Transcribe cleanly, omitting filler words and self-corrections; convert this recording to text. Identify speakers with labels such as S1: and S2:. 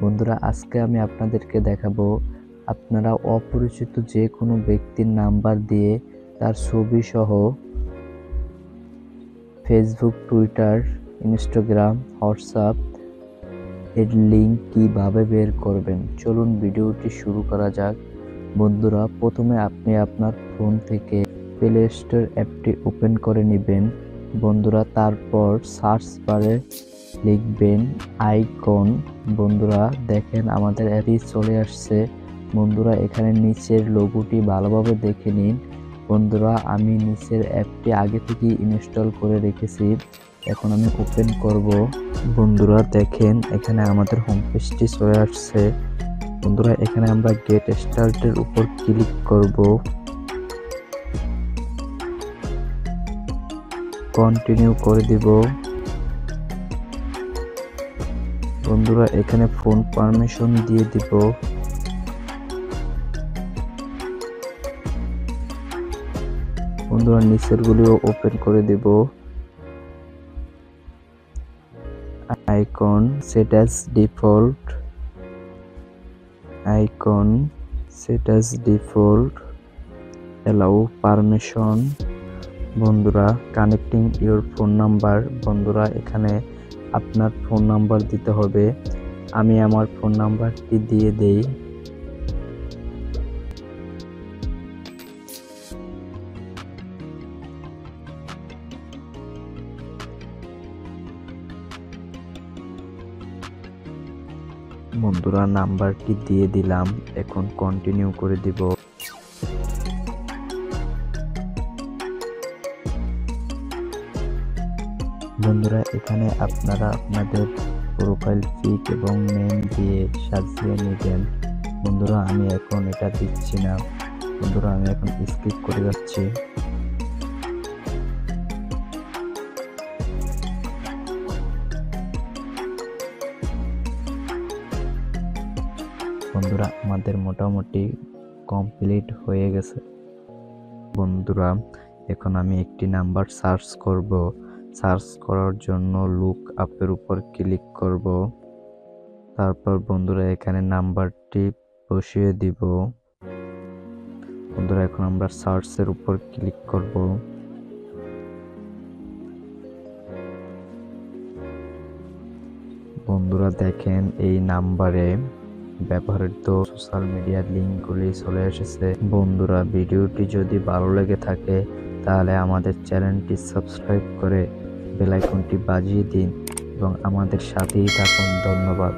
S1: বন্ধুরা, আজকে আমি আপনাদেরকে দেখাবো আপনারা অপরিচিত যে কোনো ব্যক্তির নাম্বার দিয়ে তার ছবি সহ ফেসবুক, টুইটার, ইনস্টাগ্রাম, হোয়াটসঅ্যাপ এর লিঙ্ক কিভাবে বের করবেন। চলুন ভিডিওটি শুরু করা যাক। বন্ধুরা, প্রথমে আপনি আপনার ফোন থেকে প্লে স্টোর অ্যাপটি ওপেন করে নেবেন। বন্ধুরা, তারপর সার্চ বারে লিখবেন আইকন। বন্ধুরা দেখেন আমাদের অ্যাপই চলে আসছে। বন্ধুরা, এখানে নিচের লোগোটি ভালোভাবে দেখে নিন। বন্ধুরা, আমি নিচের অ্যাপটি আগে থেকেই ইনস্টল করে রেখেছি, এখন আমি ওপেন করব। বন্ধুরা দেখেন এখানে আমাদের হোম পেজটি চলে আসছে। বন্ধুরা, এখানে আমরা গেট স্টার্টের উপর ক্লিক করব, কন্টিনিউ করে দিব। বন্ধুরা, এখানে ফোন পারমিশন দিয়ে দিব। বন্ধুরা, নিচের গুলিও ওপেন করে দিব। Icon set as default, icon set as default, allow permission. বন্ধুরা, কানেক্টিং ইউর ফোন নাম্বার। বন্ধুরা, এখানে আপনার ফোন নাম্বার দিতে হবে। আমি আমার ফোন নাম্বারটি দিয়ে দেই। বন্ধুরা, নাম্বারটি দিয়ে দিলাম, এখন কন্টিনিউ করে দিব। বন্ধুরা, এখানে আপনারা আপনাদের প্রোফাইল পিক এবং নেম দিয়ে সাজিয়ে নেবেন। বন্ধুরা, আমি এখন এটা দিচ্ছি না। বন্ধুরা, আমি এখন স্কিপ করে যাচ্ছি। বন্ধুরা, আমাদের মোটামুটি কমপ্লিট হয়ে গেছে। বন্ধুরা, এখন আমি একটি নাম্বার সার্চ করব। সার্চ করার জন্য লুক আপের উপর ক্লিক করব। তারপর বন্ধুরা এখানে নাম্বারটি বসিয়ে দিব। বন্ধুরা, এখন আমরা সার্চের উপর ক্লিক করব। বন্ধুরা দেখেন এই নাম্বারে ব্যবহৃত সোশ্যাল মিডিয়ার লিঙ্কগুলি চলে এসেছে। বন্ধুরা, ভিডিওটি যদি ভালো লেগে থাকে তাহলে আমাদের চ্যানেলটি সাবস্ক্রাইব করে বেল আইকনটি বাজিয়ে দিন এবং আমাদের সাথেই থাকুন। ধন্যবাদ।